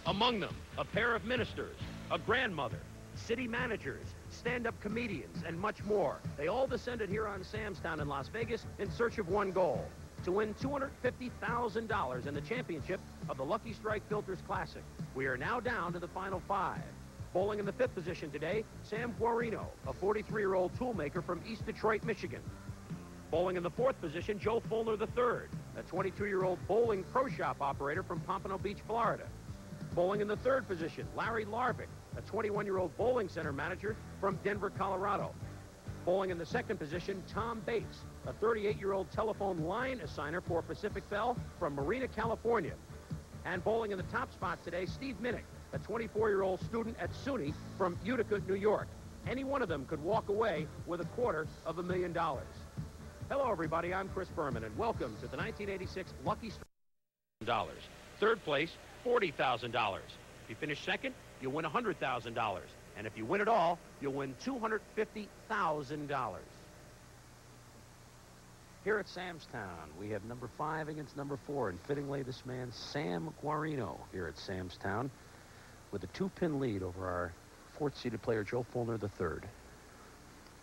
Among them, a pair of ministers, a grandmother, city managers, stand-up comedians, and much more. They all descended here on Sam's Town in Las Vegas in search of one goal: to win $250,000 in the championship of the Lucky Strike Filters Classic. We are now down to the final five. Bowling in the fifth position today, Sam Guarino, a 43-year-old toolmaker from East Detroit, Michigan. Bowling in the fourth position, Joe Fulner III, a 22-year-old bowling pro shop operator from Pompano Beach, Florida. Bowling in the third position, Larry Larvick, a 21-year-old bowling center manager from Denver, Colorado. Bowling in the second position, Tom Bates, a 38-year-old telephone line assigner for Pacific Bell from Marina, California. And bowling in the top spot today, Steve Minnick, a 24-year-old student at SUNY from Utica, New York. Any one of them could walk away with $250,000. Hello, everybody. I'm Chris Berman, and welcome to the 1986 Lucky Strike. Third place, $40,000. If you finish second, you'll win $100,000. And if you win it all, you'll win $250,000. Here at Sam's Town, we have number 5 against number 4, and fittingly, this man, Sam Guarino, here at Sam's Town, with a 2-pin lead over our 4th-seeded player, Joe Fulner III.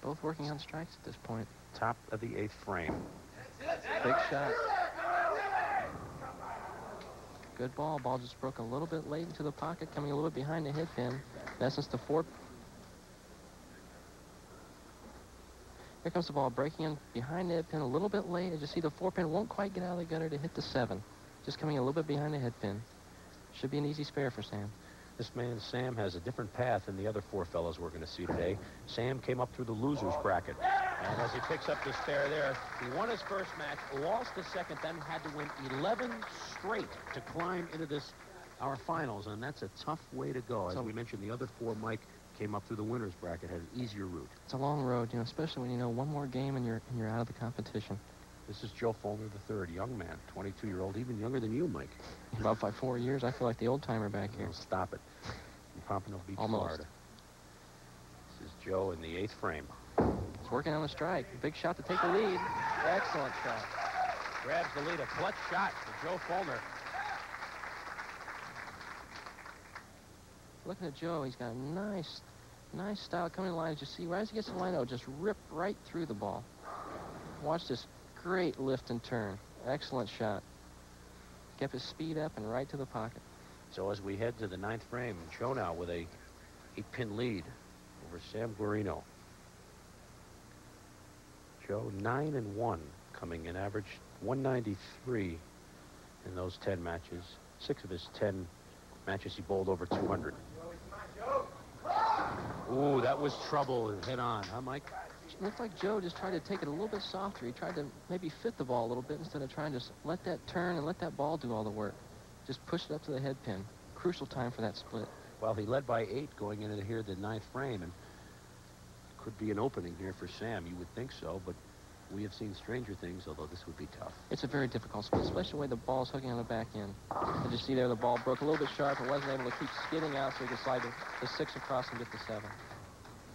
Both working on strikes at this point. Top of the 8th frame. Big shot. Good ball. Ball just broke a little bit late into the pocket, coming a little bit behind the head pin. In essence, the 4. Here comes the ball breaking in behind the head pin a little bit late. As you see, the 4-pin won't quite get out of the gutter to hit the 7. Just coming a little bit behind the head pin. Should be an easy spare for Sam. This man, Sam, has a different path than the other 4 fellows we're going to see today. Sam came up through the loser's bracket. And as he picks up the spare there, he won his first match, lost the second, then had to win 11 straight to climb into our finals. And that's a tough way to go. As we mentioned, the other 4, Mike, came up through the winner's bracket, had an easier route. It's a long road, especially when you know one more game and you're out of the competition. This is Joe Fulner III, young man, 22-year-old, even younger than you, Mike. About by 4 years. I feel like the old-timer back here. Oh, stop it. In Pompano Beach, Almost. Florida. This is Joe in the 8th frame. He's working on a strike. Big shot to take the lead. Excellent shot. Grabs the lead, a clutch shot to Joe Fulner. Looking at Joe, he's got a nice style coming in line. As you see, right as he gets to the line, it'll just rip right through the ball. Watch this great lift and turn. Excellent shot. Kept his speed up and right to the pocket. So as we head to the 9th frame, Joe now with a 8-pin lead over Sam Guarino. Joe 9-1, coming in average 193 in those 10 matches. 6 of his 10 matches he bowled over 200. Ooh, that was trouble head on, huh, Mike? It looked like Joe just tried to take it a little bit softer. He tried to maybe fit the ball a little bit instead of trying to just let that turn and let that ball do all the work. Just push it up to the head pin. Crucial time for that split. Well, he led by 8 going into here the 9th frame, and could be an opening here for Sam. You would think so, but we have seen stranger things, although this would be tough. It's a very difficult split, especially the way the ball's hooking on the back end. As you see there, the ball broke a little bit sharp and wasn't able to keep skidding out, so he could slide the 6 across and get the 7.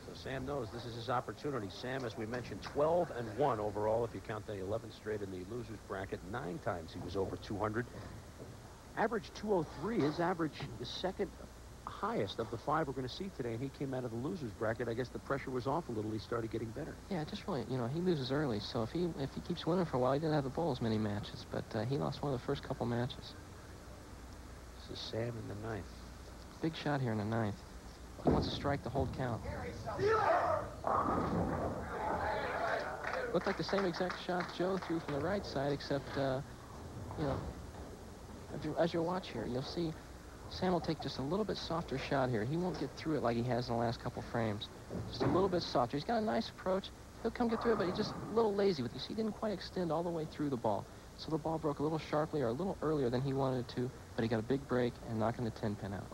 So Sam knows this is his opportunity. Sam, as we mentioned, 12-1 overall, if you count the 11 straight in the loser's bracket. 9 times he was over 200. Average 203. His average is second highest of the 5 we're going to see today, and he came out of the loser's bracket. I guess the pressure was off a little. He started getting better. Yeah, just really, he loses early, so if he keeps winning for a while, he didn't have to bowl as many matches, but he lost one of the first couple matches. This is Sam in the 9th. Big shot here in the 9th. He wants to strike the hold count. Looked like the same exact shot Joe threw from the right side, except, as you watch here, you'll see Sam will take just a little bit softer shot here. He won't get through it like he has in the last couple frames. Just a little bit softer. He's got a nice approach. He'll come get through it, but he's just a little lazy with it. See, he didn't quite extend all the way through the ball. So the ball broke a little sharply or a little earlier than he wanted it to, but he got a big break and knocking the 10-pin out.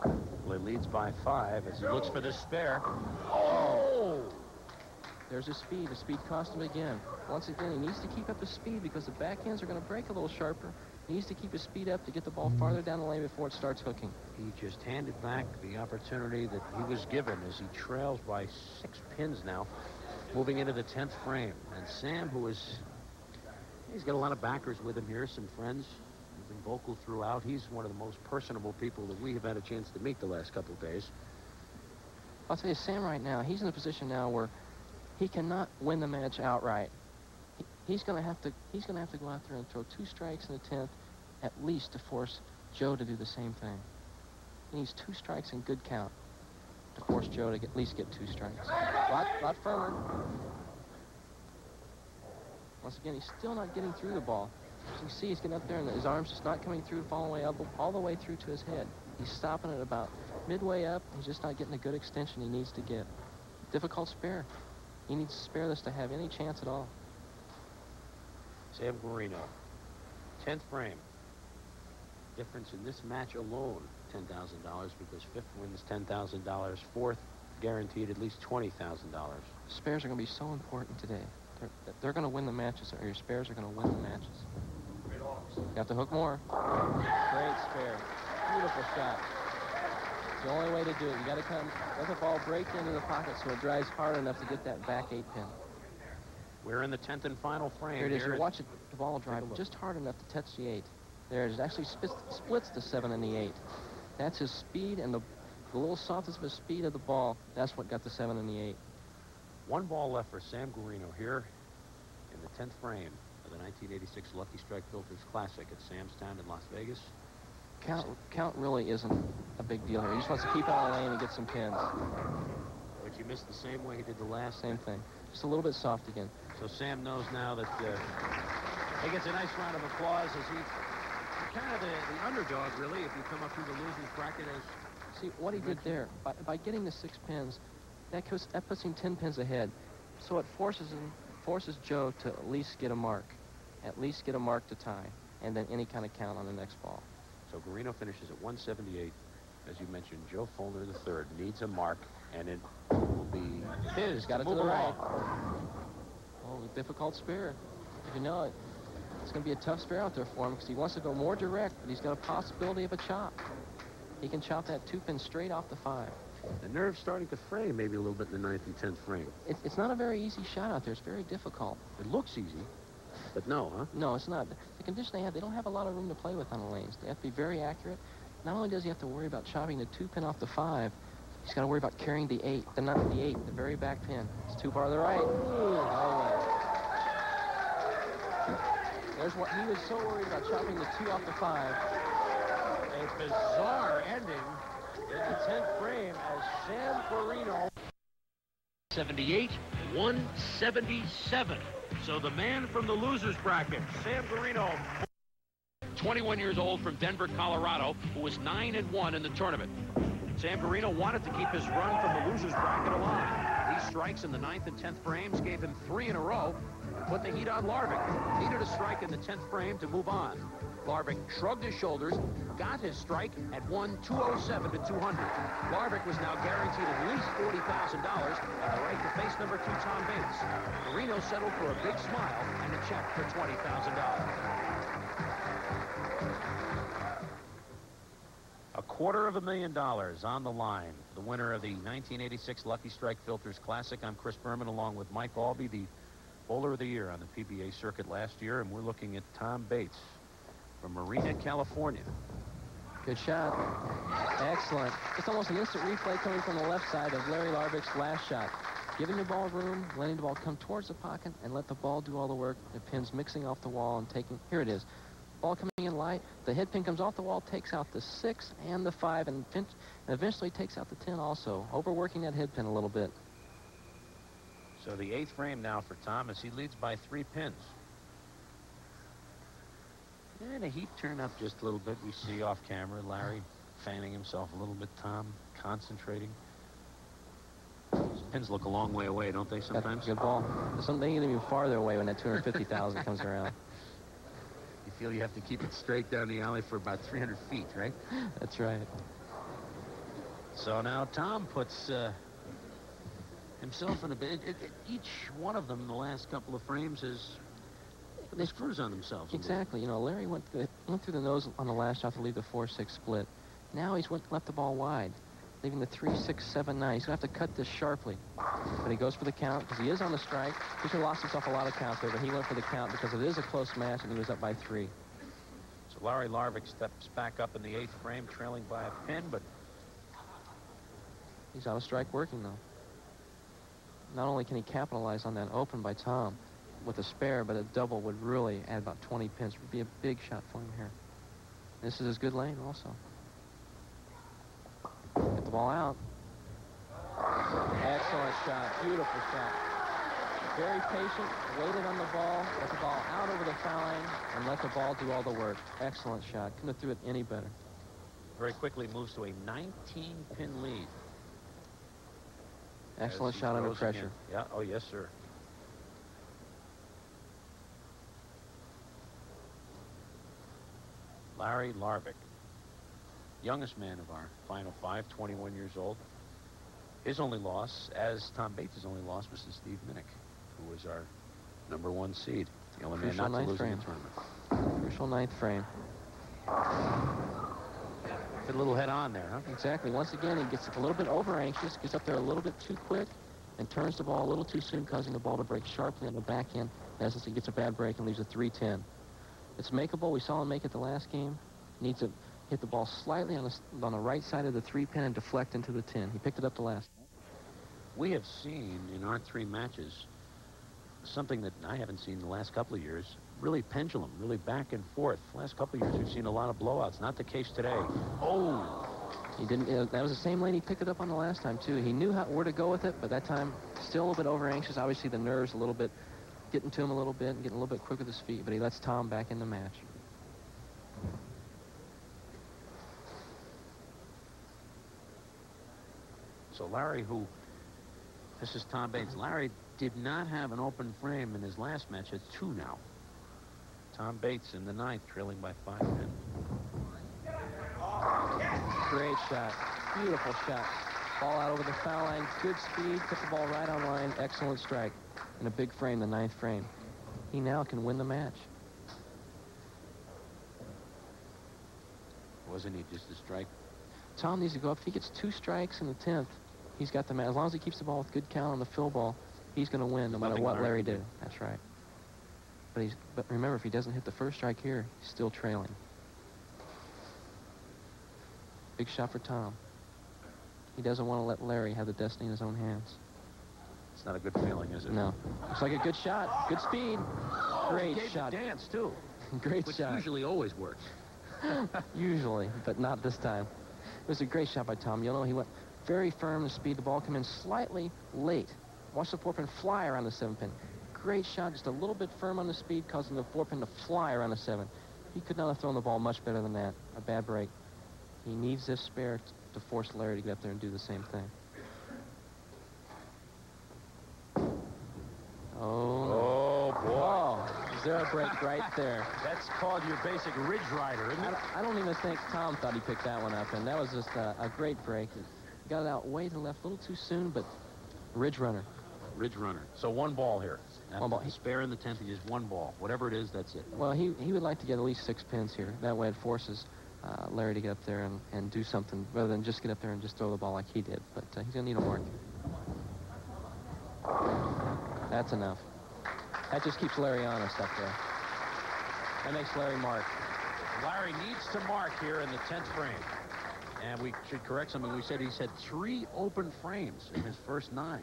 Well, he leads by 5 as he looks for the spare. Oh! There's his speed. The speed cost him again. Once again, he needs to keep up his speed because the back ends are going to break a little sharper. He needs to keep his speed up to get the ball farther down the lane before it starts hooking. He just handed back the opportunity that he was given as he trails by 6 pins now, moving into the 10th frame. And Sam, he's got a lot of backers with him here, some friends who've been vocal throughout. He's one of the most personable people that we have had a chance to meet the last couple of days. I'll tell you, Sam right now, he's in a position now where he cannot win the match outright. He's going to have to go out there and throw 2 strikes in the 10th at least to force Joe to do the same thing. He needs 2 strikes and good count to force Joe to at least get 2 strikes. Lot firmer. Once again, he's still not getting through the ball. As you see, he's getting up there and his arm's just not coming through, falling away all the way through to his head. He's stopping it about midway up. He's just not getting the good extension he needs to get. Difficult spare. He needs to spare this to have any chance at all. Sam Guarino, 10th frame. Difference in this match alone, $10,000, because 5th wins $10,000, 4th guaranteed at least $20,000. Spares are going to be so important today. They're going to win the matches, or your spares are going to win the matches. You have to hook more. Great spare. Beautiful shot. It's the only way to do it. You got to let the ball break into the pocket so it drives hard enough to get that back 8-pin. We're in the 10th and final frame. Here it is. Watch it, the ball drive just hard enough to touch the 8. There it is. Actually splits the 7 and the 8. That's his speed, and the little softness of his speed of the ball. That's what got the 7 and the 8. 1 ball left for Sam Guarino here in the 10th frame of the 1986 Lucky Strike Filters Classic at Sam's Town in Las Vegas. Count really isn't a big deal here. He just wants to keep out of the lane and get some pins. But you missed the same way he did the last. Same thing. Just a little bit soft again. So Sam knows now that he gets a nice round of applause as he's kind of the underdog, really, if you come up through the losers bracket. See, what he did there, by getting the 6 pins, that puts him 10 pins ahead. So it forces Joe to at least get a mark. At least get a mark to tie, and then any kind of count on the next ball. So Guarino finishes at 178. As you mentioned, Joe Follner III needs a mark, and it will be his. He's got it to the right. Oh, difficult spare. You know it. It's going to be a tough spare out there for him because he wants to go more direct, but he's got a possibility of a chop. He can chop that 2-pin straight off the 5. The nerve's starting to fray maybe a little bit in the 9th and 10th frame. It's not a very easy shot out there. It's very difficult. It looks easy, but no, huh? No, it's not. The condition they have, they don't have a lot of room to play with on the lanes. They have to be very accurate. Not only does he have to worry about chopping the 2-pin off the 5, he's got to worry about carrying the 8, the very back pin. It's too far to the right. Oh. There's what he was so worried about, chopping the 2 off the 5. A bizarre ending in the 10th frame as Sam Guarino 78, 177. So the man from the losers bracket, Sam Guarino, 21 years old from Denver, Colorado, who was 9-1 in the tournament. Sam Guarino wanted to keep his run from the losers bracket alive. These strikes in the 9th and 10th frames gave him 3 in a row and put the heat on Larvik. Needed a strike in the 10th frame to move on. Larvik shrugged his shoulders, got his strike, and won 207 to 200. Larvik was now guaranteed at least $40,000 and the right to face number 2 Tom Bates. Guarino settled for a big smile and a check for $20,000. $250,000 on the line. The winner of the 1986 Lucky Strike Filters Classic. I'm Chris Berman, along with Mike Albee, the bowler of the year on the PBA circuit last year, and we're looking at Tom Bates from Marina, California. Good shot. Excellent. It's almost an instant replay coming from the left side of Larry Larvik's last shot. Giving the ball room, letting the ball come towards the pocket, and let the ball do all the work. The pin's mixing off the wall and taking... Here it is. Ball coming in light. The head pin comes off the wall, takes out the 6 and the 5, and eventually takes out the 10 also. Overworking that head pin a little bit. So the 8th frame now for Tom as he leads by 3 pins. And the heat turned up just a little bit. We see off camera Larry fanning himself a little bit, Tom concentrating. Those pins look a long way away, don't they, sometimes? Good ball. They get even farther away when that 250,000 comes around. You feel you have to keep it straight down the alley for about 300 feet, right? That's right. So now Tom puts himself in a bit. Each one of them in the last couple of frames has they screws on themselves. Exactly. You know, Larry went through the nose on the last shot to leave the 4-6 split. Now he's left the ball wide, leaving the 3-6-7-9. He's going to have to cut this sharply. But he goes for the count because he is on the strike. He could have lost himself a lot of counts there, but he went for the count because it is a close match and he was up by 3. So Larry Larvick steps back up in the 8th frame, trailing by a pin, but he's on a strike working, though. Not only can he capitalize on that open by Tom with a spare, but a double would really add about 20 pins. It would be a big shot for him here. This is his good lane also. Get the ball out. Excellent shot. Beautiful shot. Very patient, waited on the ball, let the ball out over the foul line, and let the ball do all the work. Excellent shot. Couldn't have threw it any better. Very quickly moves to a 19-pin lead. Excellent shot under pressure. Yeah, oh yes, sir. Larry Larvick, youngest man of our final 5, 21 years old. His only loss, as Tom Bates' only loss, was to Steve Minnick, who was our #1 seed. The only man not to lose in the tournament. Crucial 9th frame. Hit a little head on there, huh? Exactly. Once again, he gets a little bit over anxious, gets up there a little bit too quick, and turns the ball a little too soon, causing the ball to break sharply on the back end. As he gets a bad break and leaves a 3-10. It's makeable. We saw him make it the last game. Needs to hit the ball slightly on the right side of the 3-pin and deflect into the 10. He picked it up the last. We have seen in our 3 matches something that I haven't seen the last couple of years. Really pendulum, really back and forth. Last couple of years we've seen a lot of blowouts. Not the case today. Oh! He didn't. That was the same lane he picked it up on the last time too. He knew where to go with it, but that time still a little bit over anxious. Obviously the nerves a little bit getting to him a little bit and getting a little bit quick with his feet, but he lets Tom back in the match. So Larry, this is Tom Bates. Larry did not have an open frame in his last match. It's 2 now. Tom Bates in the 9th, trailing by 5 pins. Great shot. Beautiful shot. Ball out over the foul line. Good speed. Put the ball right on line. Excellent strike. In a big frame, the 9th frame. He now can win the match. Wasn't he just a strike? Tom needs to go up. If he gets 2 strikes in the 10th, he's got the match. As long as he keeps the ball with good count on the fill ball, he's going to win no matter what Larry did. That's right. But remember, if he doesn't hit the first strike here, he's still trailing. Big shot for Tom. He doesn't want to let Larry have the destiny in his own hands. It's not a good feeling, is it? No. Looks like a good shot. Good speed. Great shot. Dance, too. Great Which shot. usually always works. Usually, but not this time. It was a great shot by Tom. You'll know he went very firm to speed. The ball came in slightly late. Watch the 4-pin fly around the 7-pin. Great shot, just a little bit firm on the speed, causing the 4-pin to fly around the 7. He could not have thrown the ball much better than that. A bad break. He needs this spare to force Larry to get up there and do the same thing. Oh, boy. Oh, is there a break right there? That's called your basic ridge rider, isn't it? I don't even think Tom thought he picked that one up, and that was just a great break. He got it out way to the left a little too soon, but ridge runner. Ridge runner. So 1 ball here. One ball. Spare in the 10th, he just 1 ball. Whatever it is, that's it. Well, he would like to get at least 6 pins here. That way it forces Larry to get up there and do something rather than just get up there and just throw the ball like he did. But he's going to need a mark. That's enough. That just keeps Larry honest up there. That makes Larry mark. Larry needs to mark here in the 10th frame. And we should correct something. We said he's had 3 open frames in his first 9.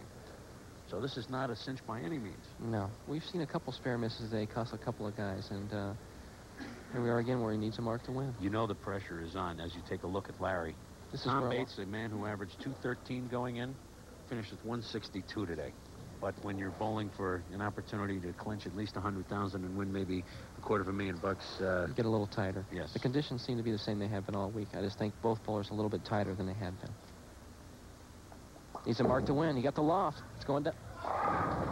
So this is not a cinch by any means. No. We've seen a couple spare misses today cost a couple of guys. And here we are again where he needs a mark to win. You know the pressure is on as you take a look at Larry. Tom Bates, a man who averaged 213 going in, finished with 162 today. But when you're bowling for an opportunity to clinch at least 100,000 and win maybe $250,000, you get a little tighter. Yes. The conditions seem to be the same they have been all week. I just think both bowlers are a little bit tighter than they had been. Needs a mark to win. He got the loft. It's going down.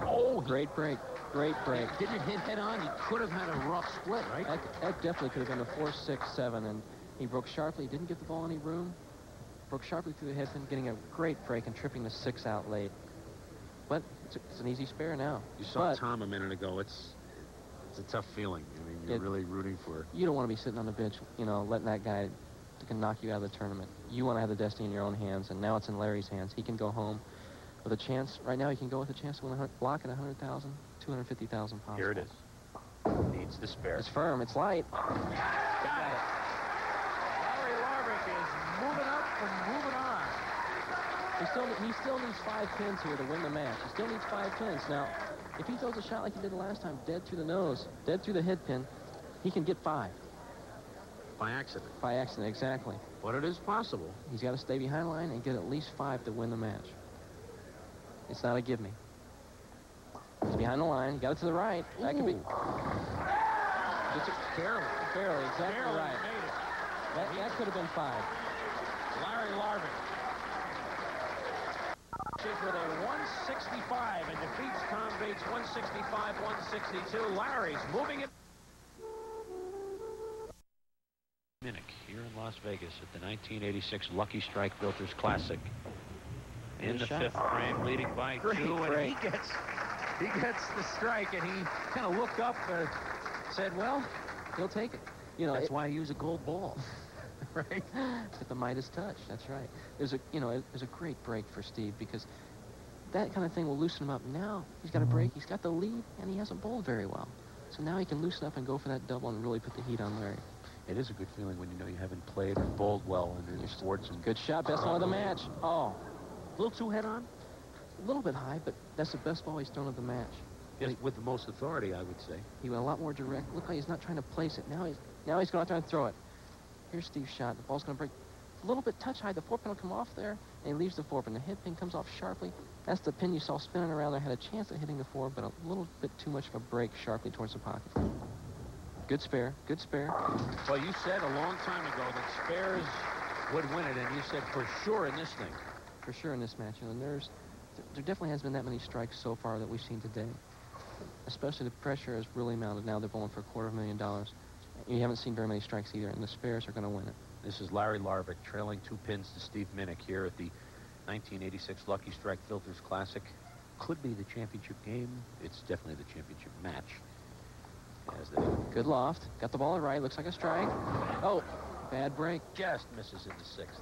Oh, great break. Great break. Didn't it hit head on? He could have had a rough split, right? That definitely could have been a 4, 6, 7, and he broke sharply. He didn't give the ball any room. Broke sharply through the head pin, getting a great break and tripping the 6 out late. But it's an easy spare now. You saw Tom a minute ago. It's a tough feeling. I mean, you're really rooting for... You don't want to be sitting on the bench, letting that guy that can knock you out of the tournament. You want to have the destiny in your own hands, and now it's in Larry's hands. He can go home with a chance. Right now, he can go with a chance to win a block at 100,000, 250,000 possible. Here it is. Needs the spare. It's firm. It's light. Got it. He still needs 5 pins here to win the match. He still needs 5 pins. Now, if he throws a shot like he did the last time, dead through the nose, dead through the head pin, he can get 5. By accident. By accident, exactly. But it is possible. He's got to stay behind the line and get at least 5 to win the match. It's not a give me. He's behind the line. He got it to the right. That could be. Barely. Barely, exactly Barely right. made it. That could have been 5. Larry Larvik with a 165 and defeats Tom Bates 165-162. Larry's moving it. Minnick here in Las Vegas at the 1986 Lucky Strike Filters Classic. In the 5th frame, leading by 2, and he gets the strike, and he kind of looked up and said, well, He'll take it. You know, that's why I use a gold ball. Right? With the Midas touch, that's right. There's a great break for Steve, because that kind of thing will loosen him up. Now he's got a break, he's got the lead, and he hasn't bowled very well. So now he can loosen up and go for that double and really put the heat on Larry. It is a good feeling when you know you haven't played or bowled well in your sports. And good shot, best one of the match. Oh. A little too head-on? A little bit high, but that's the best ball he's thrown of the match. Yes, with the most authority, I would say. He went a lot more direct. Look like he's not trying to place it. Now he's going out there and throw it. Here's Steve's shot. The ball's going to break a little bit touch high. The 4-pin will come off there, and he leaves the 4-pin. The head pin comes off sharply. That's the pin you saw spinning around there. Had a chance at hitting the 4, but a little bit too much of a break sharply towards the pocket. Good spare. Good spare. Well, you said a long time ago that spares would win it, and you said for sure in this thing. For sure in this match. You know, there definitely hasn't been that many strikes so far that we've seen today. Especially the pressure has really mounted. Now they're bowling for $250,000. You haven't seen very many strikes either, and the spares are going to win it. This is Larry Larvik trailing 2 pins to Steve Minnick here at the 1986 Lucky Strike Filters Classic. Could be the championship game. It's definitely the championship match. As they good loft. Got the ball right. Looks like a strike. Oh, bad break. Just misses in the 6th.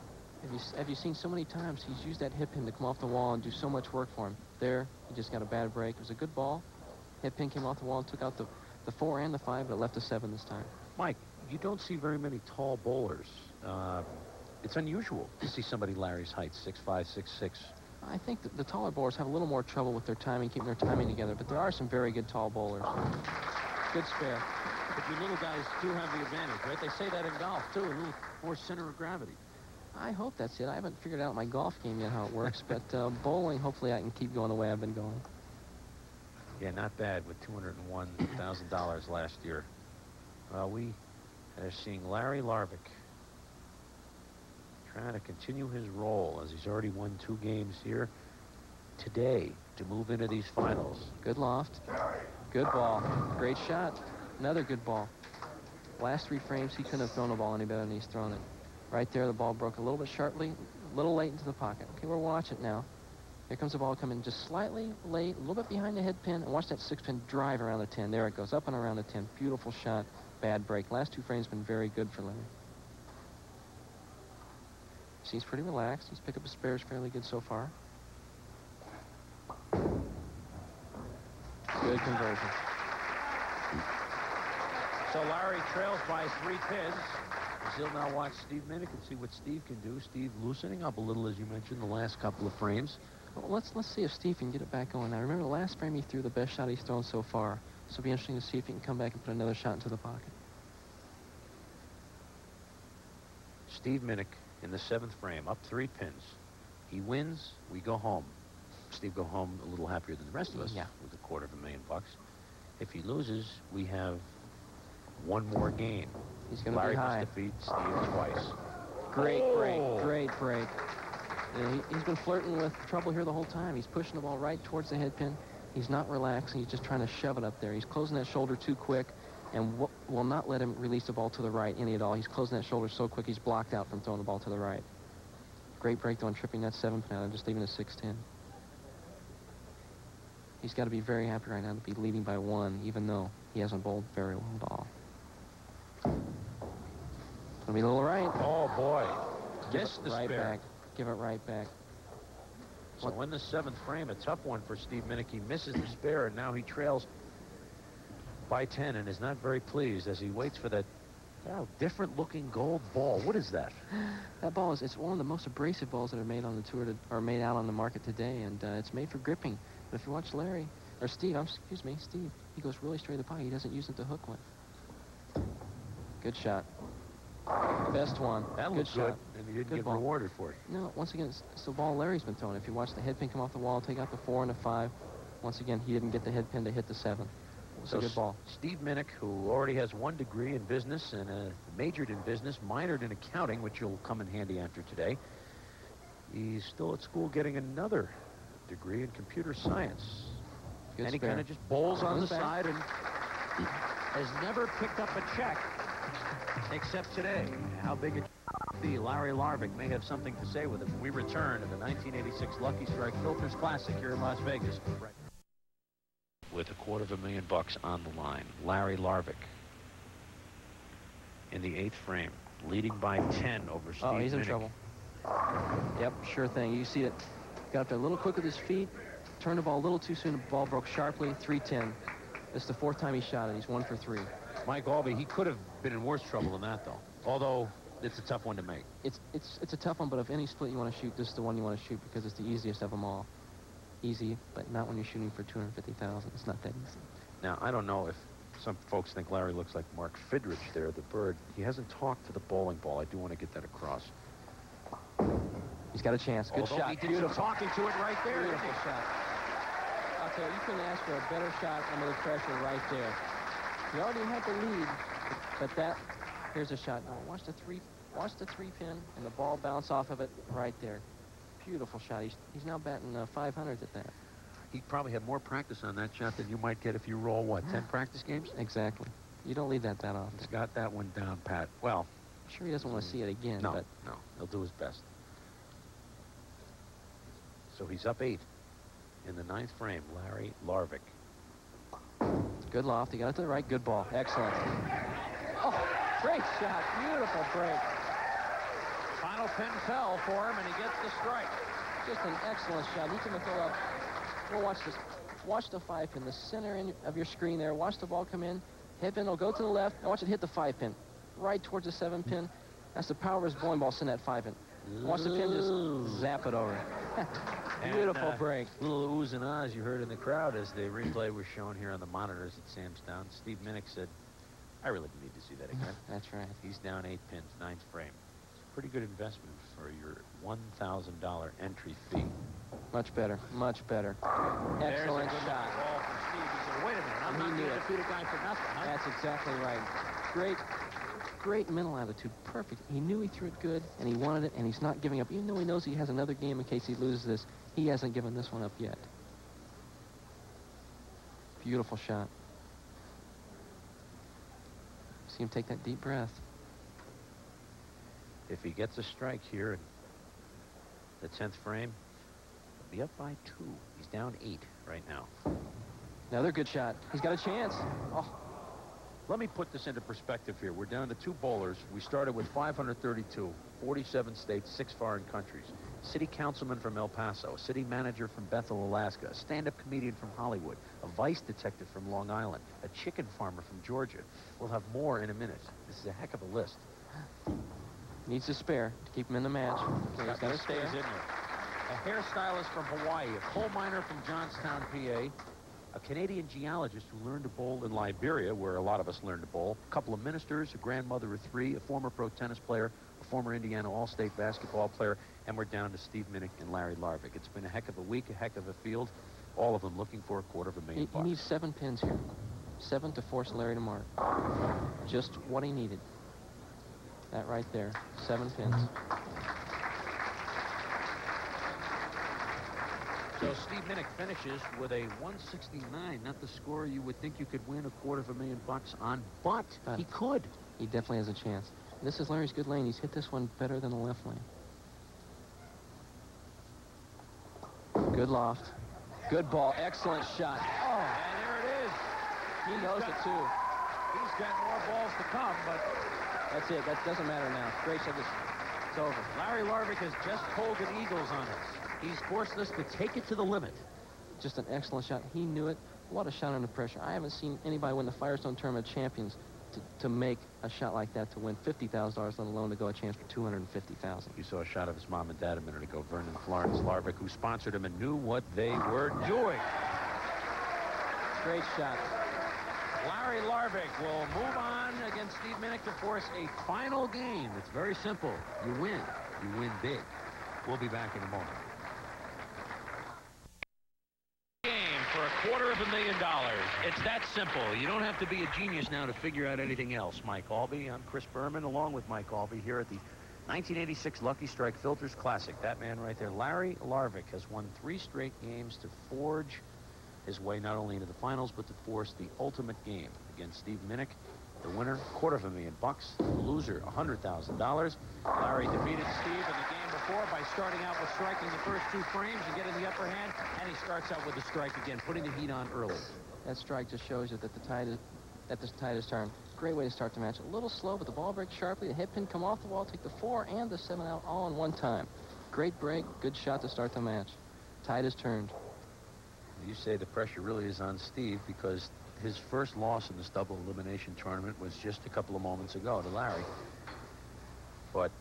Have you seen so many times he's used that hip pin to come off the wall and do so much work for him? There, he just got a bad break. It was a good ball. Hip pin came off the wall and took out the 4 and the 5, but left a 7 this time. Mike, you don't see very many tall bowlers. It's unusual to see somebody Larry's height, 6'5", 6'6". I think the taller bowlers have a little more trouble with their timing, keeping their timing together, but there are some very good tall bowlers. Good spare. But you little guys do have the advantage, right? They say that in golf, too, a little more center of gravity. I hope that's it. I haven't figured out my golf game yet how it works, but bowling, hopefully I can keep going the way I've been going. Yeah, not bad with $201,000 last year. We are seeing Larry Larvik trying to continue his role, as he's already won 2 games here today to move into these finals. Good loft. Good ball. Great shot. Another good ball. Last 3 frames, he couldn't have thrown the ball any better than he's thrown it. Right there, the ball broke a little bit sharply, a little late into the pocket. Okay, we'll watch it now. Here comes the ball coming just slightly late, a little bit behind the head pin, and watch that 6-pin drive around the 10. There it goes, up and around the 10. Beautiful shot. Bad break. Last 2 frames been very good for Larry. Seems pretty relaxed. He's picked up his spares fairly good so far. Good conversion. So Larry trails by 3 pins. He'll now watch Steve Minnick and see what Steve can do. Steve loosening up a little, as you mentioned, the last couple of frames. Well, let's see if Steve can get it back going now. Remember, the last frame he threw the best shot he's thrown so far. So it'll be interesting to see if he can come back and put another shot into the pocket. Steve Minnick in the 7th frame, up 3 pins. He wins, we go home. Steve go home a little happier than the rest of us, yeah, with $250,000. If he loses, we have 1 more game. He's going to be high. Larry must defeat Steve twice. Great break, great break. You know, he's been flirting with trouble here the whole time. He's pushing the ball right towards the head pin. He's not relaxing. He's just trying to shove it up there. He's closing that shoulder too quick and will not let him release the ball to the right any at all. He's closing that shoulder so quick he's blocked out from throwing the ball to the right. Great break, though, and tripping that 7-pin out and just leaving a 6-10. He's got to be very happy right now to be leading by 1, even though he hasn't bowled very well at all. Gonna be a little right. Oh, boy. Missed the right back. Give it right back. So in the 7th frame, a tough one for Steve Minnick. He misses the spare, and now he trails by 10 and is not very pleased as he waits for that Wow, different-looking gold ball. What is that? That ball it's one of the most abrasive balls that are made on the tour, or made out on the market today, and it's made for gripping. But if you watch Larry, or Steve, excuse me, Steve, he goes really straight to the pocket. He doesn't use it to hook with. Good shot. Best one. That good looks shot. good, and you didn't Good get ball. rewarded for it. No, once again, it's the ball Larry's been throwing. If you watch the head pin come off the wall, take out the 4 and the 5. Once again, he didn't get the head pin to hit the 7. It's a good ball. Steve Minnick, who already has 1 degree in business and majored in business, minored in accounting, which will come in handy after today. He's still at school getting another degree in computer science. Good and he spare. kind of just bowls on the Spare. side and has never picked up a check except today. How big a be? Larry Larvick may have something to say with it when we return to the 1986 Lucky Strike Filters Classic here in Las Vegas. Right. With $250,000 on the line, Larry Larvick in the 8th frame, leading by 10 over Steve Oh, he's in Minnick. trouble. Yep, sure thing. You see it. Got up there a little quick with his feet, turned the ball a little too soon. The ball broke sharply. 310. This is the 4th time he shot it. He's 1 for 3. Mike Albee, he could have been in worse trouble than that, though. Although it's a tough one to make. It's a tough one, but if any split you want to shoot, this is the one you want to shoot because it's the easiest of them all. Easy, but not when you're shooting for 250,000. It's not that easy. Now, I don't know if some folks think Larry looks like Mark Fidrich there, the bird. He hasn't talked to the bowling ball. I do want to get that across. He's got a chance. Good Although shot. He did Beautiful. some talking to it right there. Beautiful shot. I'll tell you, you couldn't ask for a better shot under the pressure right there. He already had the lead, but here's a shot. Now watch the 3 pin and the ball bounce off of it right there. Beautiful shot. He's now batting 500 at that. He probably had more practice on that shot than you might get if you roll, what, 10 practice games? Exactly. You don't leave that often. He's got that one down, Pat. Well, I'm sure he doesn't want to see it again. no, But no. He'll do his best. So he's up 8 in the 9th frame, Larry Larvick. good loft. He got it to the right. Good ball. Excellent. Oh, great shot. Beautiful break. Final pin fell for him, and he gets the strike. Just an excellent shot. He can throw up. Well, watch this. Watch the 5 pin, the center of your screen there. Watch the ball come in. Head pin will go to the left. Now watch it hit the 5 pin. Right towards the 7 pin. That's the power of his bowling ball. Send that 5 pin. Watch the pin just zap it over. Beautiful break. Little oohs and ahs you heard in the crowd as the replay was shown here on the monitors at Sam's Town. Steve Minnick said, I really need to see that again. That's right. He's down 8 pins, 9th frame. It's a pretty good investment for your $1,000 entry fee. Much better. Much better. Excellent shot. Ball from Steve. He said, wait a minute, I'm not knew going to it. defeat a guy for nothing, huh? That's exactly right. Great mental attitude. Perfect. He knew he threw it good, and he wanted it, and he's not giving up. Even though he knows he has another game in case he loses this, he hasn't given this one up yet. Beautiful shot. See him take that deep breath. If he gets a strike here in the 10th frame, he'll be up by 2. He's down 8 right now. Another good shot. He's got a chance. Oh, Let me put this into perspective here. We're down to 2 bowlers. We started with 532, 47 states, 6 foreign countries. City councilman from El Paso, a city manager from Bethel, Alaska, a stand-up comedian from Hollywood, a vice detective from Long Island, a chicken farmer from Georgia. We'll have more in a minute. This is a heck of a list. needs a spare to keep him in the match. Okay, he's got a Stays spare. in there. A hairstylist from Hawaii, a coal miner from Johnstown, PA, a Canadian geologist who learned to bowl in Liberia, where a lot of us learned to bowl, a couple of ministers, a grandmother of 3, a former pro tennis player, a former Indiana All-State basketball player, and we're down to Steve Minnick and Larry Larvick. It's been a heck of a week, a heck of a field, all of them looking for $250,000. He needs 7 pins here. 7 to force Larry to mark. Just what he needed. That right there. 7 pins. So Steve Minnick finishes with a 169, not the score you would think you could win $250,000 on, but he could. He definitely has a chance. This is Larry's good lane. He's hit this one better than the left lane. Good loft. Good ball. Excellent shot. Oh, And there it is. he knows it too. He's got more balls to come, but That's it. That doesn't matter now. Great shot. It's over. Larry Larvick has just pulled an Eagles on us. He's forced us to take it to the limit. Just an excellent shot. He knew it. What a shot under pressure. I haven't seen anybody win the Firestone Tournament of Champions to make a shot like that to win $50,000, let alone to go a chance for $250,000. You saw a shot of his mom and dad a minute ago, Vernon Florence Larvick, who sponsored him and knew what they were doing. Great shot. Larry Larvick will move on against Steve Minnick to force a final game. It's very simple. You win. You win big. We'll be back in a moment. For $250,000. It's that simple. You don't have to be a genius now to figure out anything else. Mike Albee, I'm Chris Berman, along with Mike Albee here at the 1986 Lucky Strike Filters Classic. That man right there, Larry Larvick, has won 3 straight games to forge his way not only into the finals, but to force the ultimate game against Steve Minnick. The winner, $250,000. The loser, $100,000. Larry defeated Steve in the game before by starting out with striking the first 2 frames and getting the upper hand, and he starts out with the strike again, putting the heat on early. That strike just shows you that the tide is turned. Great way to start the match. A little slow, but the ball breaks sharply. The head pin come off the wall, take the 4 and the 7 out all in one time. Great break, good shot to start the match. Tide is turned. You say the pressure really is on Steve because his first loss in this double elimination tournament was just a couple of moments ago to Larry. But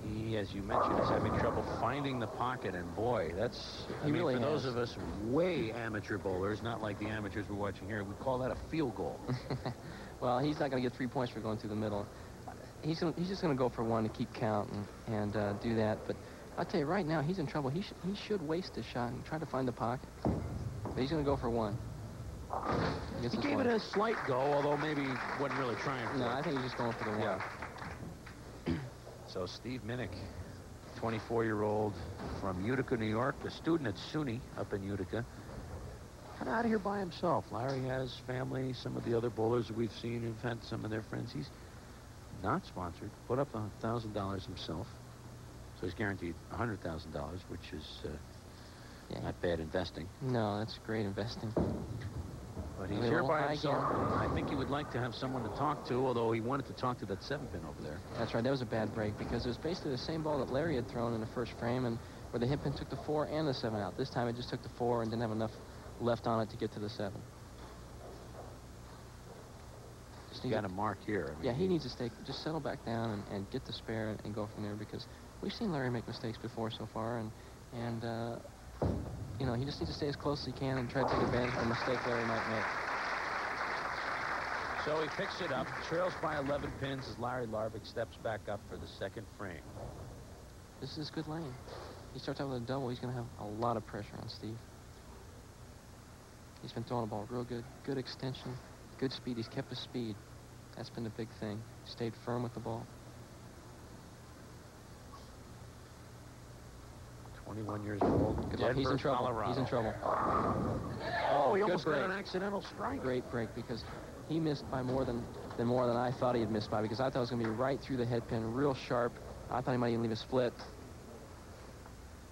he, as you mentioned, is having trouble finding the pocket, and boy, that's, I mean, really for those of us way amateur bowlers, not like the amateurs we're watching here, we call that a field goal. Well, he's not going to get 3 points for going through the middle. He's just going to go for 1 to keep count and do that. But I'll tell you, right now, he's in trouble. He should waste his shot and try to find the pocket. But he's going to go for 1. He gave it a slight go, although maybe wasn't really trying for it. No, I think he's just going for the 1. Yeah. So Steve Minnick, 24-year-old from Utica, New York, a student at SUNY up in Utica, kind of out of here by himself. Larry has family. Some of the other bowlers that we've seen have had some of their friends. He's not sponsored, put up $1,000 himself. So he's guaranteed $100,000, which is not bad investing. No, that's great investing. But he's here by himself. I think he would like to have someone to talk to, although he wanted to talk to that 7-pin over there. That's right. That was a bad break because it was basically the same ball that Larry had thrown in the first frame, and where the hip pin took the 4 and the 7 out. This time it just took the 4 and didn't have enough left on it to get to the 7. You got a mark here. I mean, yeah, he needs to just settle back down and get the spare and go from there, because we've seen Larry make mistakes before so far, and you know, he just needs to stay as close as he can and try to take advantage of a mistake Larry might make. So he picks it up, trails by 11 pins as Larry Larvick steps back up for the 2nd frame. This is good lane. He starts out with a double. He's going to have a lot of pressure on Steve. He's been throwing the ball real good. Good extension, good speed. He's kept his speed. That's been the big thing. Stayed firm with the ball. 21 years old. Good luck. He's in trouble. Colorado. He's in trouble. Oh, he almost got an accidental strike. Great break, because he missed by more than I thought he had missed by, because I thought it was going to be right through the head pin, real sharp. I thought he might even leave a split.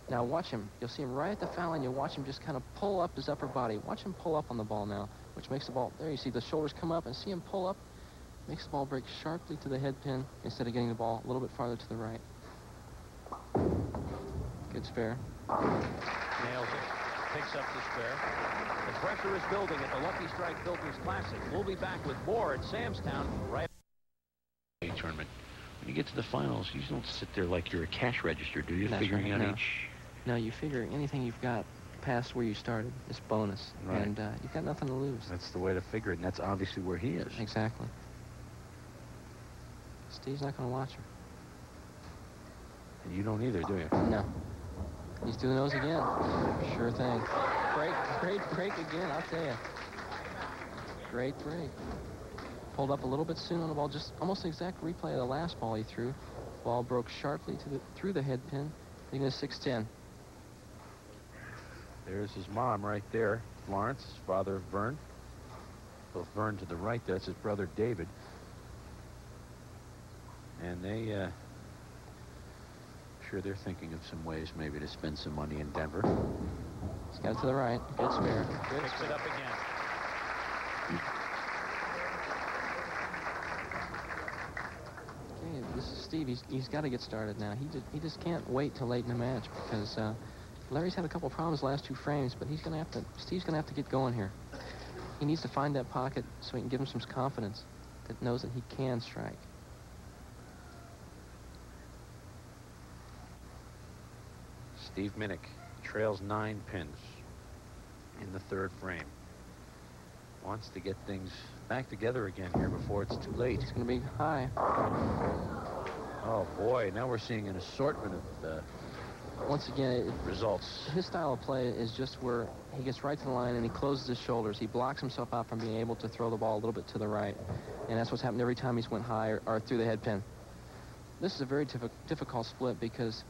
Now watch him. You'll see him right at the foul line. You'll watch him just kind of pull up his upper body. Watch him pull up on the ball now, which makes the ball, there you see the shoulders come up, and see him pull up. Makes the ball break sharply to the head pin instead of getting the ball a little bit farther to the right. Good spare. Nails it. Picks up the spare. The pressure is building at the Lucky Strike Filters Classic. We'll be back with more at Sam's Town right after the tournament. When you get to the finals, you don't sit there like you're a cash register, do you? That's figuring right, out no. each... No, you figure anything you've got past where you started is bonus. Right. And you've got nothing to lose. That's the way to figure it, and that's obviously where he is. Exactly. Steve's not going to watch her. And you don't either, do you? No. He's doing those again. Sure thing. Great break again, I'll tell you. Great break. Pulled up a little bit soon on the ball, just almost an exact replay of the last ball he threw. Ball broke sharply through the head pin, leaving a 6-10. There's his mom right there, Florence, his father, Vern. Both Vern to the right, that's his brother, David. And they, sure they're thinking of some ways maybe to spend some money in Denver. He's got it to the right. Good spare. Good. Picks it up again. Okay, this is Steve. He's got to get started now. He just can't wait till late in the match, because Larry's had a couple problems the last 2 frames, but Steve's gonna have to get going here. He needs to find that pocket so he can give him some confidence that knows that he can strike. Steve Minnick trails 9 pins in the 3rd frame. Wants to get things back together again here before it's too late. It's going to be high. Oh, boy. Now we're seeing an assortment of once again, results. His style of play is just where he gets right to the line and he closes his shoulders. He blocks himself out from being able to throw the ball a little bit to the right. And that's what's happened every time he's went high or through the head pin. This is a very difficult split because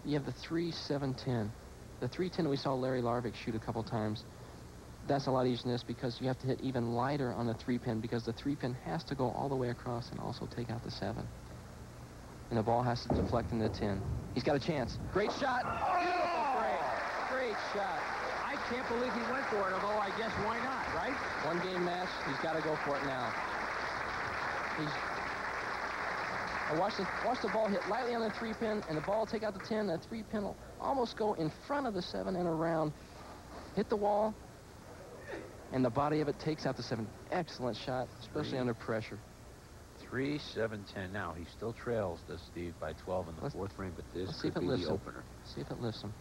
you have the 3-7-10. The 3-10 that we saw Larry Larvick shoot a couple times, that's a lot easier than this because you have to hit even lighter on the 3-pin because the 3-pin has to go all the way across and also take out the 7. And the ball has to deflect in the 10. He's got a chance. Great shot. Beautiful break. Great shot. I can't believe he went for it, although I guess why not, right? One game match. He's got to go for it now. Watch the ball hit lightly on the 3-pin, and the ball will take out the 10. The 3-pin will almost go in front of the 7 and around. Hit the wall, and the body of it takes out the 7. Excellent shot, especially under pressure. 3-7-10. Now, he still trails, does Steve, by 12 in the 4th frame, but this could be the opener. See if it lifts him.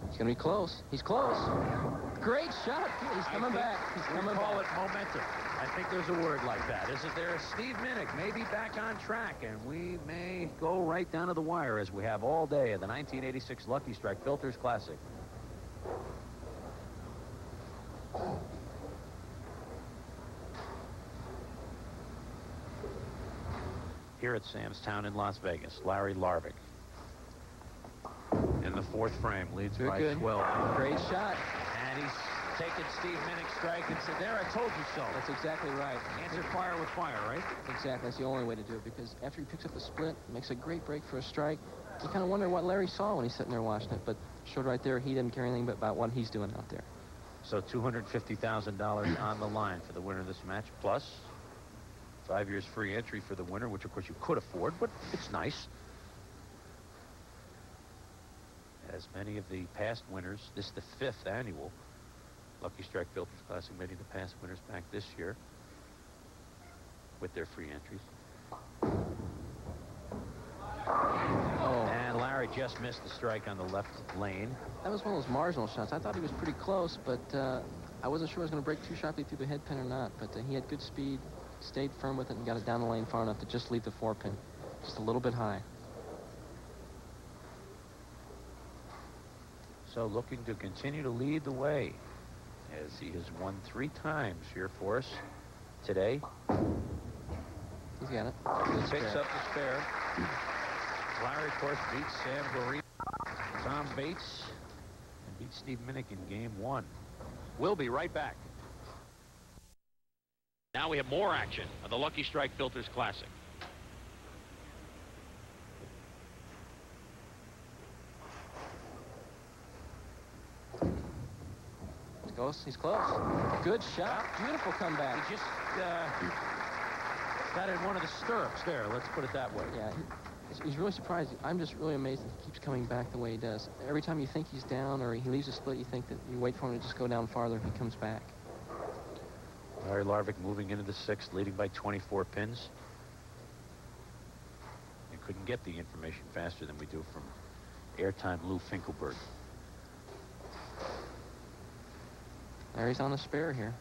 He's going to be close. He's close. Great shot. He's coming back. He's coming back. Call it momentum. I think there's a word like that. Isn't there? Steve Minnick may be back on track, and we may go right down to the wire as we have all day at the 1986 Lucky Strike Filters Classic. Here at Sam's Town in Las Vegas, Larry Larvick in the 4th frame leads by 12. Great shot. And he's taken Steve Minnick's strike and said, there, I told you so. That's exactly right. Answer fire with fire, right? Exactly. That's the only way to do it because after he picks up the split, makes a great break for a strike. You kind of wonder what Larry saw when he's sitting there watching it, but showed right there he didn't care anything but about what he's doing out there. So $250,000 on the line for the winner of this match, plus 5 years free entry for the winner, which of course you could afford, but it's nice. As many of the past winners, this is the 5th annual Lucky Strike Filters Classic, many of the past winners back this year with their free entries. Oh. And Larry just missed the strike on the left lane. That was one of those marginal shots. I thought he was pretty close, but I wasn't sure I was going to break too sharply through the head pin or not, but he had good speed, stayed firm with it, and got it down the lane far enough to just leave the 4-pin just a little bit high. So looking to continue to lead the way as he has won 3 times here for us today. He's got it. Picks up the spare. Larry, of course, beats Sam Goree, Tom Bates, and beats Steve Minnick in game 1. We'll be right back. Now we have more action of the Lucky Strike Filters Classic. He's close. He's close. Good shot. Beautiful comeback. He just got in one of the stirrups there. Let's put it that way. Yeah, he's really surprised. I'm just really amazed that he keeps coming back the way he does. Every time you think he's down or he leaves a split, you think that you wait for him to just go down farther. He comes back. Larry Larvick moving into the 6th, leading by 24 pins. You couldn't get the information faster than we do from airtime Lou Finkelberg. Larry's on the spare here.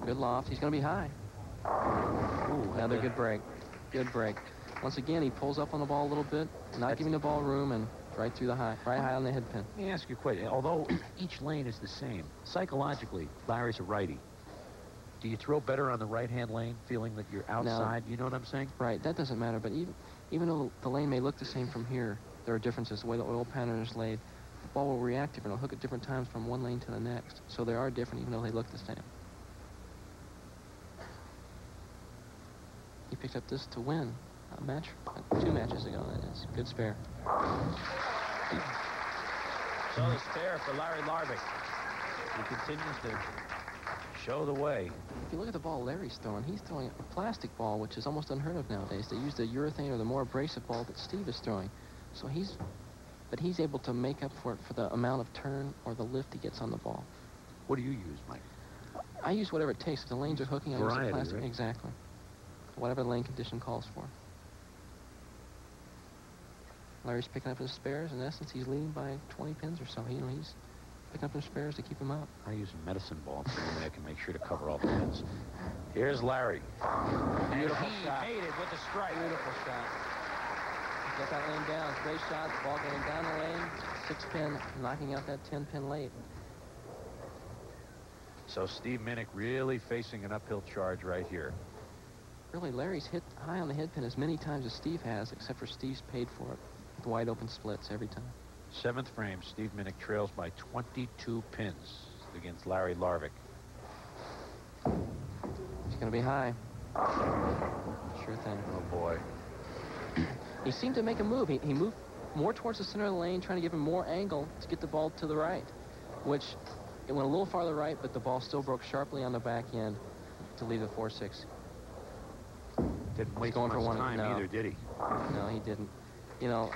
Good loft. He's going to be high. Ooh, another good break. Good break. Once again, he pulls up on the ball a little bit, not giving the ball room, and right through the right high on the head pin. Let me ask you a question. Although each lane is the same, psychologically, Larry's a righty. Do you throw better on the right-hand lane, feeling that you're outside? You know what I'm saying? Right. That doesn't matter. But even though the lane may look the same from here, there are differences. The way the oil pattern is laid, the ball will react different. It'll hook at different times from one lane to the next. So they are different, even though they look the same. He picked up this to win a match, 2 matches ago. That is good spare. So the spare for Larry Larvick. He continues to show the way. If you look at the ball Larry's throwing, he's throwing a plastic ball, which is almost unheard of nowadays. They use the urethane or the more abrasive ball that Steve is throwing. So he's able to make up for it for the amount of turn or the lift he gets on the ball. What do you use, Mike? I use whatever it takes. If the lanes are hooking, I use the plastic. Right? Exactly. Whatever the lane condition calls for. Larry's picking up his spares. In essence, he's leading by 20 pins or so. He's picking up his spares to keep him up. I use a medicine ball so that I can make sure to cover all the pins. Here's Larry. Beautiful shot. Made it with a strike. Beautiful shot. Get that lane down. Great shot. Ball going down the lane. 6-pin, knocking out that 10-pin late. So Steve Minnick really facing an uphill charge right here. Really, Larry's hit high on the head pin as many times as Steve has, except for Steve's paid for it with wide open splits every time. 7th frame, Steve Minnick trails by 22 pins against Larry Larvick. He's going to be high. Sure thing. Oh, boy. He seemed to make a move. He moved more towards the center of the lane, trying to give him more angle to get the ball to the right, which it went a little farther right, but the ball still broke sharply on the back end to leave the 4-6. Didn't waste going for much one time either, did he? No, he didn't. You know,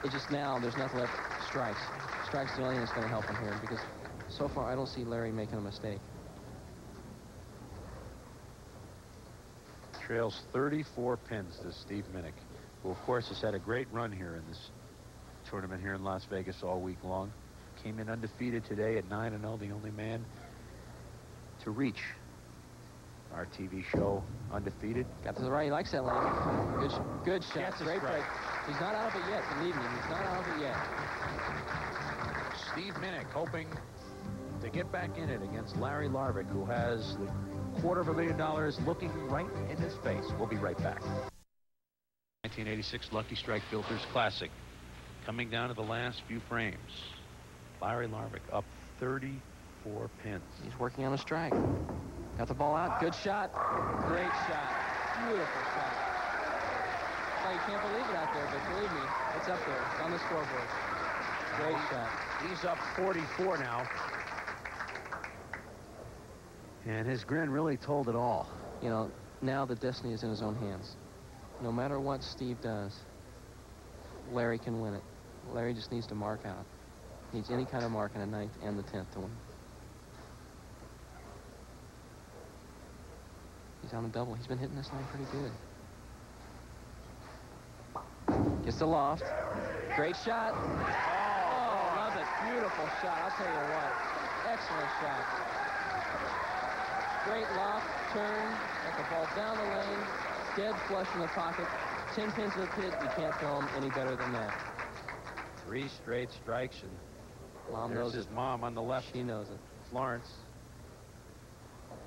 it just now, there's nothing left. Strikes. Strikes the only thing that's going to help him here, because so far I don't see Larry making a mistake. Trails 34 pins to Steve Minnick, who of course has had a great run here in this tournament here in Las Vegas all week long. Came in undefeated today at 9-0, the only man to reach our TV show undefeated. Got to the right. He likes that lane. Good shot. Gets a Great strike. break. He's not out of it yet. Believe me, he's not out of it yet. Steve Minnick hoping to get back in it against Larry Larvick, who has the $250,000 looking right in his face. We'll be right back. 1986 Lucky Strike Filters Classic. Coming down to the last few frames. Larry Larvick up 34 pins. He's working on a strike. Got the ball out. Good shot. Great shot. Beautiful shot. Oh, you can't believe it out there, but believe me, it's up there. It's on the scoreboard. Great shot. He's up 44 now. And his grin really told it all. You know, now the destiny is in his own hands. No matter what Steve does, Larry can win it. Larry just needs to mark out. Needs any kind of mark in the 9th and the 10th to win. He's on the double. He's been hitting this line pretty good. Gets the loft. Great shot. Oh, love it. Beautiful shot. I'll tell you what. Excellent shot. Great loft, turn, got the ball down the lane, dead flush in the pocket. 10 pins in the pit. You can't throw him any better than that. 3 straight strikes, and Mom there's knows his it. mom on the left. She knows it. Florence.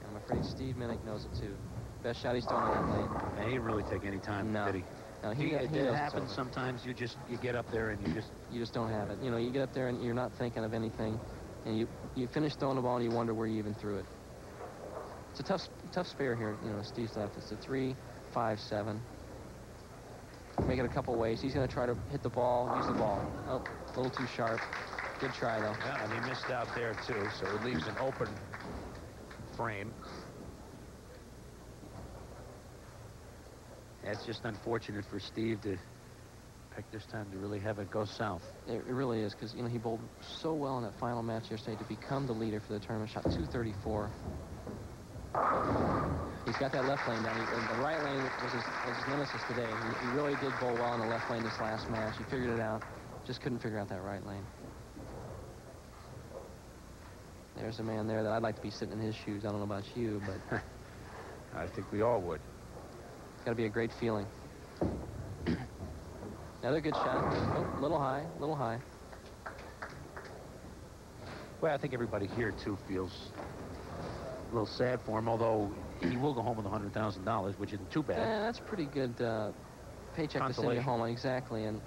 I'm afraid Steve Minnick knows it too. Best shot he's thrown in that lane. And he didn't really take any time, No. did he? No, It knows it's happens over. sometimes. You get up there and You just don't have it. You know, you get up there and you're not thinking of anything, and you finish throwing the ball and you wonder where you even threw it. It's a tough spare here. You know, Steve's left. It's a 3, 5, 7. Make it a couple ways. He's going to try to hit the ball, use the ball. Oh, a little too sharp. Good try though. Yeah, and he missed out there too, so it leaves an open frame. That's just unfortunate for Steve to pick this time to really have it go south. It really is, because, you know, he bowled so well in that final match yesterday to become the leader for the tournament. Shot 234. He's got that left lane down. The right lane was his nemesis today. He really did bowl well in the left lane this last match. He figured it out. Just couldn't figure out that right lane. There's a man there that I'd like to be sitting in his shoes. I don't know about you, but I think we all would. it's got to be a great feeling. Another good shot. Oh, little high, little high. Well, I think everybody here too feels a little sad for him, although he will go home with $100,000, which isn't too bad. Yeah, that's a pretty good paycheck to send you Consolation. home on. Exactly, and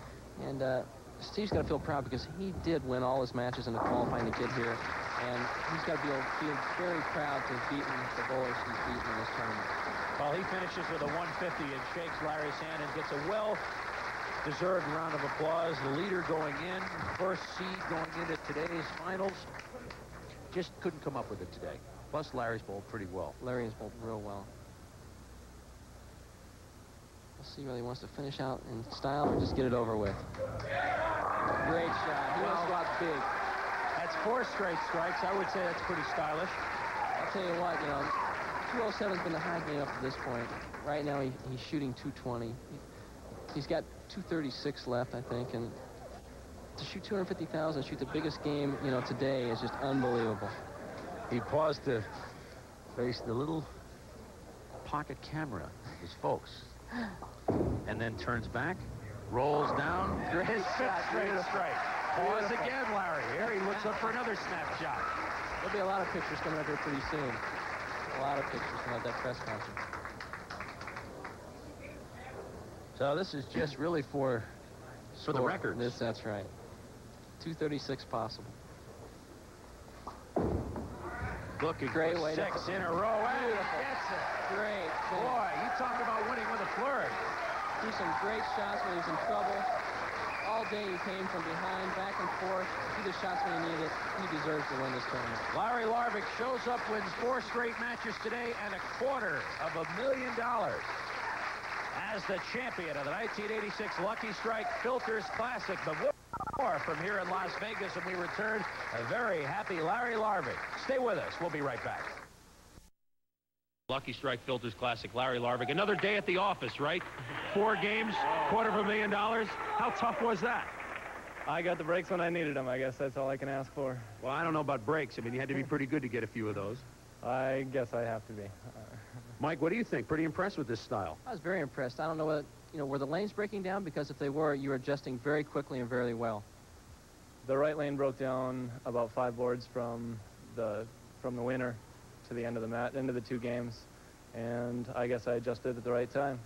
Steve's got to feel proud because he did win all his matches in the qualifying to get here, and he's got to feel very proud to have beaten the bowlers he's beaten in this tournament. Well, he finishes with a 150 and shakes Larry's hand and gets a well-deserved round of applause. The leader going in, first seed going into today's finals. Just couldn't come up with it today. Plus, Larry's bowled pretty well. Larry has bowled real well. We'll see whether he wants to finish out in style or just get it over with. Great shot. He wants to go out big. That's 4 straight strikes. I would say that's pretty stylish. I'll tell you what, 207's been the high game up to this point. Right now, he's shooting 220. He's got 236 left, I think, and to shoot 250,000, shoot the biggest game, today is just unbelievable. He paused to face the little pocket camera, his folks, and then turns back, rolls down, Great shot, straight beautiful. strike. Pause Beautiful. again, Larry. Here he looks up for another snapshot. There'll be a lot of pictures coming up here pretty soon. A lot of pictures coming out that press conference. So this is just really for the records. That's right. 236 possible. Looking Great for way to- 6 in a row. And he Beautiful. gets it. Great. Boy, you talk about winning with a flourish. Threw some great shots when he was in trouble. All day he came from behind, back and forth, threw the shots when he needed it. He deserves to win this tournament. Larry Larvick shows up, wins 4 straight matches today, and $250,000 as the champion of the 1986 Lucky Strike Filters Classic. But more from here in Las Vegas, and we return a very happy Larry Larvick. Stay with us. We'll be right back. Lucky Strike Filters Classic, Larry Larvick. Another day at the office, right? 4 games, $250,000. How tough was that? I got the breaks when I needed them. I guess that's all I can ask for. Well, I don't know about breaks. I mean, you had to be pretty good to get a few of those. I guess I have to be. Mike, what do you think? Pretty impressed with this style. I was very impressed. I don't know whether, were the lanes breaking down? Because if they were, you were adjusting very quickly and very well. The right lane broke down about 5 boards from the winner to the end of the mat, end of the 2 games, and I guess I adjusted at the right time.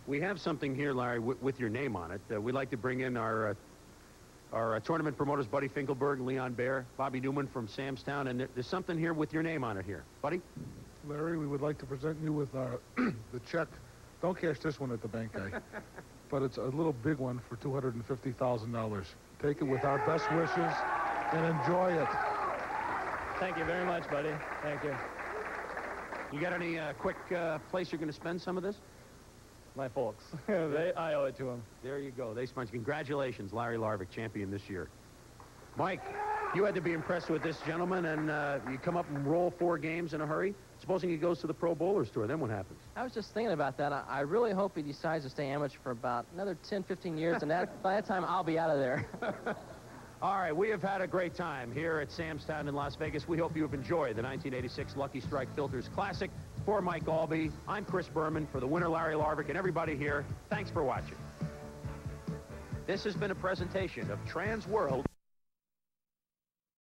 We have something here, Larry, with your name on it. We'd like to bring in our tournament promoters, Buddy Finkelberg, Leon Baer, Bobby Newman from Samstown, and there's something here with your name on it here. Buddy? Larry, we would like to present you with the check. Don't cash this one at the bank, guy. But it's a little big one for $250,000. Take it with our best wishes and enjoy it. Thank you very much, buddy. Thank you. You got any quick place you're going to spend some of this? My folks. I owe it to them. There you go. They spent. Congratulations, Larry Larvick, champion this year. Mike, you had to be impressed with this gentleman, and you come up and roll 4 games in a hurry. Supposing he goes to the Pro Bowlers Tour, then what happens? I was just thinking about that. I really hope he decides to stay amateur for about another 10, 15 years, and by that time, I'll be out of there. All right, we have had a great time here at Samstown in Las Vegas. We hope you have enjoyed the 1986 Lucky Strike Filters Classic. For Mike Albee, I'm Chris Berman. For the winner, Larry Larvick, and everybody here, thanks for watching. This has been a presentation of Trans World.